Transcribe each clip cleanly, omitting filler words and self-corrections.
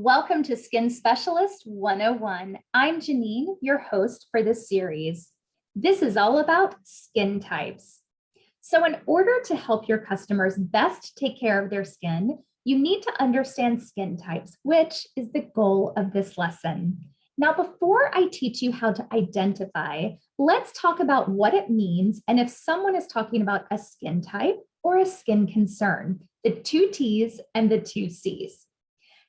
Welcome to Skin Specialist 101. I'm Janine, your host for this series. This is all about skin types. So in order to help your customers best take care of their skin, you need to understand skin types, which is the goal of this lesson. Now, before I teach you how to identify, let's talk about what it means and if someone is talking about a skin type or a skin concern, the two T's and the two C's.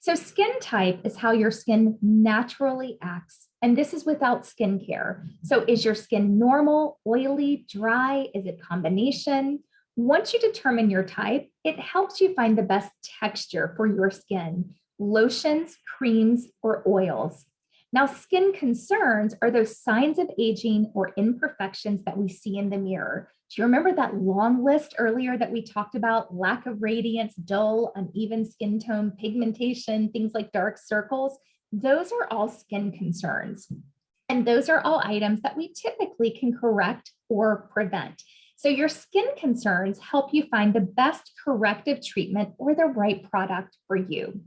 So skin type is how your skin naturally acts, and this is without skincare. So is your skin normal, oily, dry? Is it combination? Once you determine your type, it helps you find the best texture for your skin, lotions, creams, or oils. Now, skin concerns are those signs of aging or imperfections that we see in the mirror. Do you remember that long list earlier that we talked about? Lack of radiance, dull, uneven skin tone, pigmentation, things like dark circles. Those are all skin concerns. And those are all items that we typically can correct or prevent. So your skin concerns help you find the best corrective treatment or the right product for you.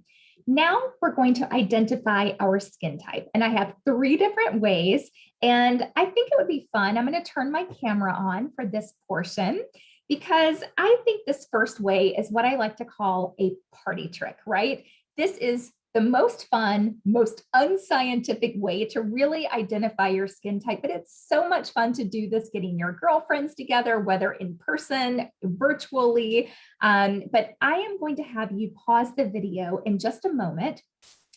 Now we're going to identify our skin type, and I have 3 different ways, and I think it would be fun. I'm going to turn my camera on for this portion because I think this first way is what I like to call a party trick, right? This is the most fun, most unscientific way to really identify your skin type, but it's so much fun to do this getting your girlfriends together, whether in person, virtually. But I am going to have you pause the video in just a moment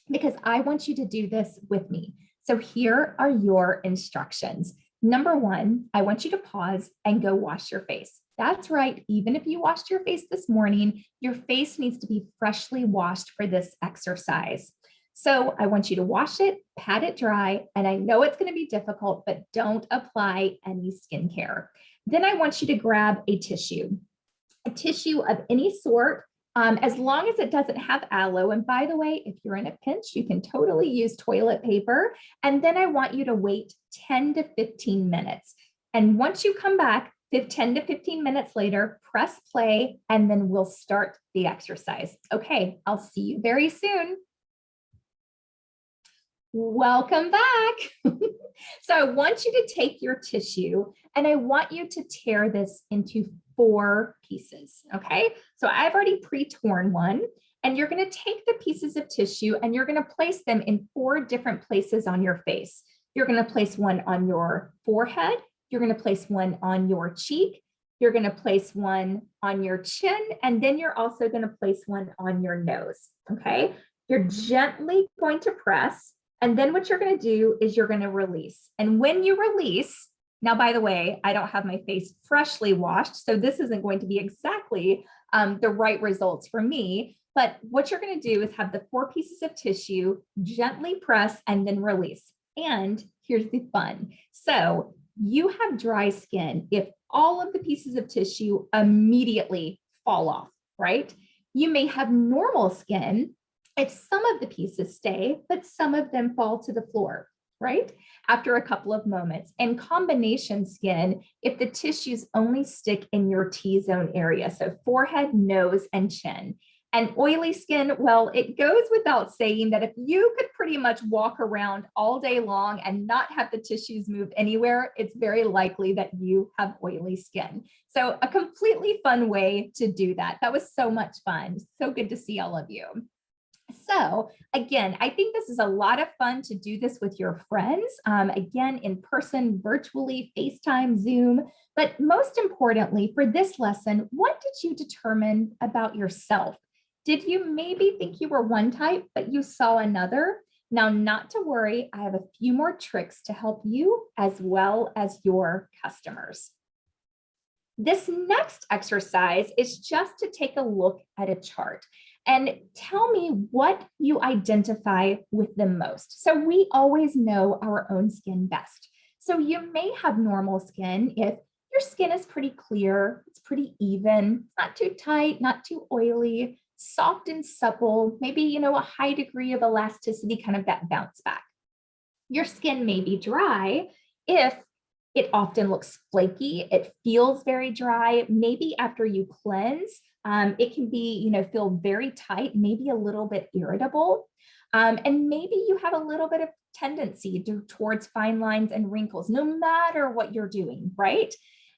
because I want you to do this with me. So here are your instructions. Number 1, I want you to pause and go wash your face. That's right. Even if you washed your face this morning, your face needs to be freshly washed for this exercise. So I want you to wash it, pat it dry, and I know it's going to be difficult, but don't apply any skincare. Then I want you to grab a tissue of any sort, as long as it doesn't have aloe. And by the way, if you're in a pinch, you can totally use toilet paper. And then I want you to wait 10 to 15 minutes. And once you come back, 10 to 15 minutes later, press play, and then we'll start the exercise. Okay, I'll see you very soon. Welcome back. So I want you to take your tissue and I want you to tear this into 4 pieces, okay? So I've already pre-torn one, and you're gonna take the pieces of tissue and you're gonna place them in 4 different places on your face. You're gonna place one on your forehead, you're gonna place one on your cheek, you're gonna place one on your chin, and then you're also gonna place one on your nose, okay? You're gently going to press, and then what you're gonna do is you're gonna release. And when you release, now, by the way, I don't have my face freshly washed, so this isn't going to be exactly the right results for me, but what you're gonna do is have the 4 pieces of tissue, gently press, and then release. And here's the fun. So you have dry skin if all of the pieces of tissue immediately fall off, right? You may have normal skin if some of the pieces stay, but some of them fall to the floor, right? After a couple of moments. And combination skin, if the tissues only stick in your T-zone area, so forehead, nose, and chin. And oily skin, well, it goes without saying that if you could pretty much walk around all day long and not have the tissues move anywhere, it's very likely that you have oily skin. So a completely fun way to do that. That was so much fun. So good to see all of you. So again, I think this is a lot of fun to do this with your friends, again, in person, virtually, FaceTime, Zoom. But most importantly, for this lesson, what did you determine about yourself? Did you maybe think you were one type, but you saw another? Now, not to worry, I have a few more tricks to help you as well as your customers. This next exercise is just to take a look at a chart and tell me what you identify with the most. So we always know our own skin best. So you may have normal skin if your skin is pretty clear, it's pretty even, not too tight, not too oily, soft and supple, maybe, a high degree of elasticity, kind of that bounce back. Your skin may be dry if it often looks flaky, it feels very dry. Maybe after you cleanse, It can be, feel very tight, maybe a little bit irritable. And maybe you have a little bit of tendency towards fine lines and wrinkles, no matter what you're doing, right?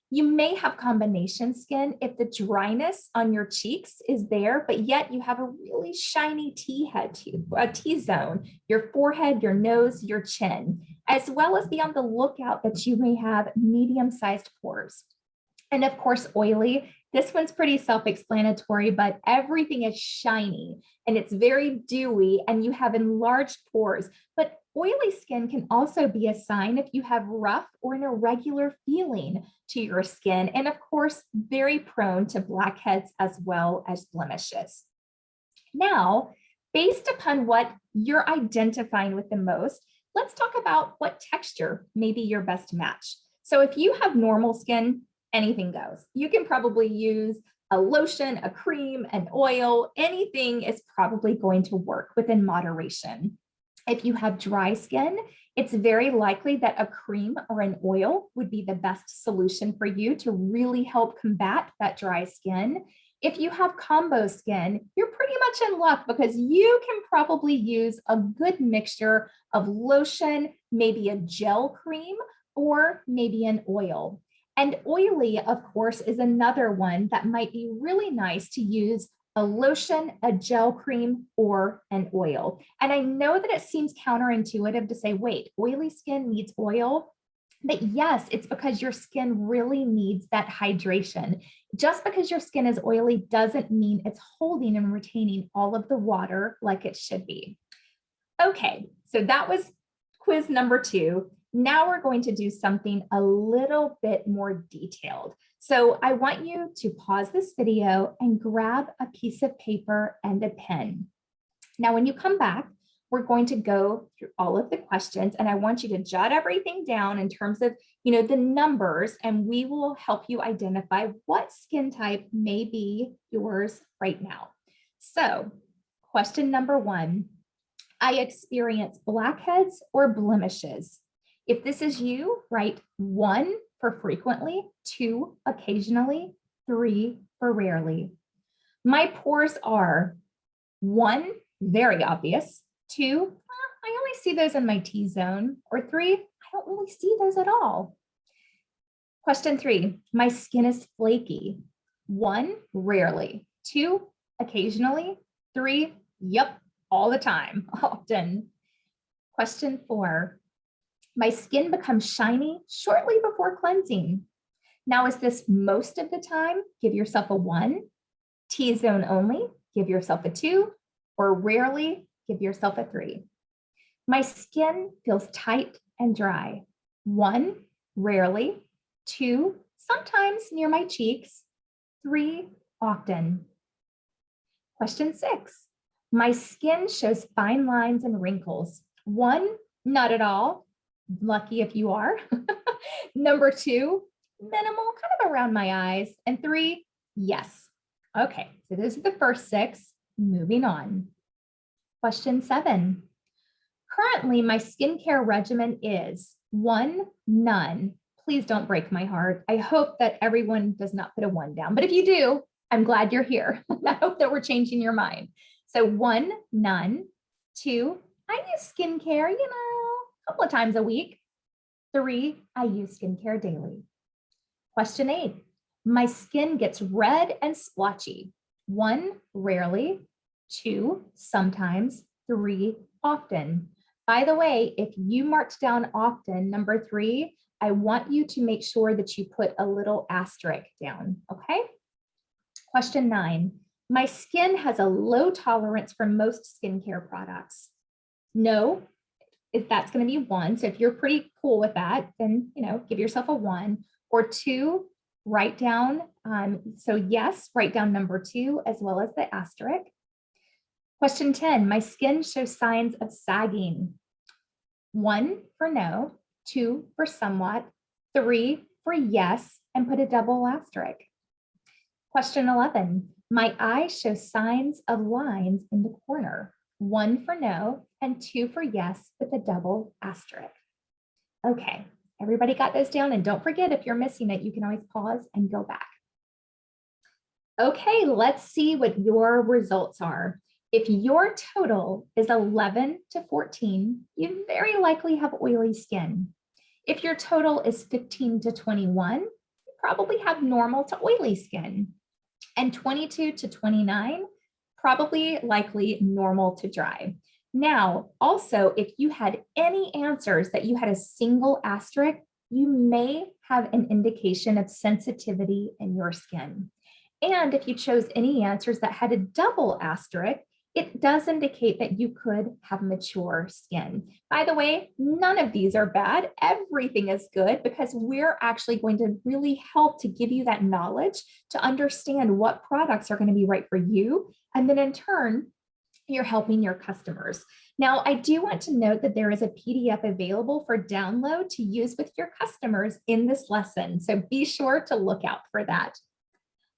You may have combination skin if the dryness on your cheeks is there, but yet you have a really shiny a T-zone, your forehead, your nose, your chin, as well as be on the lookout that you may have medium-sized pores. And of course, oily. This one's pretty self-explanatory, but everything is shiny and it's very dewy and you have enlarged pores. But oily skin can also be a sign if you have rough or an irregular feeling to your skin. And of course, very prone to blackheads as well as blemishes. Now, based upon what you're identifying with the most, let's talk about what texture may be your best match. So if you have normal skin, anything goes. You can probably use a lotion, a cream, an oil, anything is probably going to work within moderation. If you have dry skin, it's very likely that a cream or an oil would be the best solution for you to really help combat that dry skin. If you have combo skin, you're pretty much in luck because you can probably use a good mixture of lotion, maybe a gel cream, or maybe an oil. And oily, of course, is another one that might be really nice to use a lotion, a gel cream, or an oil. And I know that it seems counterintuitive to say, wait, oily skin needs oil. But yes, it's because your skin really needs that hydration. Just because your skin is oily doesn't mean it's holding and retaining all of the water like it should be. Okay, so that was quiz number 2. Now we're going to do something a little bit more detailed. So I want you to pause this video and grab a piece of paper and a pen. Now, when you come back, we're going to go through all of the questions and I want you to jot everything down in terms of, the numbers, and we will help you identify what skin type may be yours right now. So question number 1, I experience blackheads or blemishes. If this is you, write 1 for frequently, 2 occasionally, 3 for rarely. My pores are 1, very obvious, 2, I only see those in my T-zone, or 3, I don't really see those at all. Question 3, my skin is flaky. 1, rarely, 2, occasionally, 3, yep, all the time, often. Question 4, my skin becomes shiny shortly before cleansing. Now, is this most of the time? Give yourself a 1. T-zone only, give yourself a 2, or rarely, give yourself a 3. My skin feels tight and dry. 1, rarely. 2, sometimes near my cheeks. 3, often. Question 6, my skin shows fine lines and wrinkles. 1, not at all. Lucky if you are. Number 2, minimal, kind of around my eyes. And 3, yes. Okay, so those are the first 6. Moving on. Question 7. Currently, my skincare regimen is 1, none. Please don't break my heart. I hope that everyone does not put a 1 down. But if you do, I'm glad you're here. I hope that we're changing your mind. So 1, none. 2, I use skincare, a couple of times a week. 3, I use skincare daily. Question 8, my skin gets red and splotchy. 1, rarely. 2, sometimes. 3, often. By the way, if you marked down often, number 3, I want you to make sure that you put a little asterisk down, okay? Question 9, my skin has a low tolerance for most skincare products. No, if that's going to be 1. So if you're pretty cool with that, then, give yourself a 1. Or 2, write down. So yes, write down number 2 as well as the asterisk. Question 10, my skin shows signs of sagging. 1 for no, 2 for somewhat, 3 for yes, and put a double asterisk. Question 11, my eyes show signs of lines in the corner. 1 for no and 2 for yes with a double asterisk. Okay, everybody got those down? And don't forget, if you're missing it, you can always pause and go back. Okay, let's see what your results are. If your total is 11 to 14, you very likely have oily skin. If your total is 15 to 21, you probably have normal to oily skin. And 22 to 29, probably likely normal to dry. Now, also, if you had any answers that you had a single asterisk, you may have an indication of sensitivity in your skin. And if you chose any answers that had a double asterisk, it does indicate that you could have mature skin. By the way, none of these are bad. Everything is good because we're actually going to really help to give you that knowledge to understand what products are going to be right for you. And then in turn, you're helping your customers. Now, I do want to note that there is a PDF available for download to use with your customers in this lesson. So be sure to look out for that.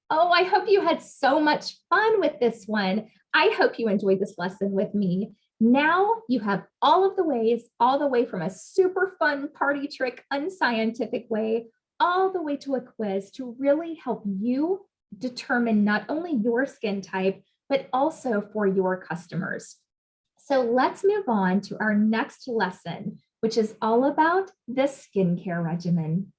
Oh, I hope you had so much fun with this one. I hope you enjoyed this lesson with me. Now you have all of the ways, all the way from a super fun party trick, unscientific way, all the way to a quiz to really help you determine not only your skin type, but also for your customers. So let's move on to our next lesson, which is all about the skincare regimen.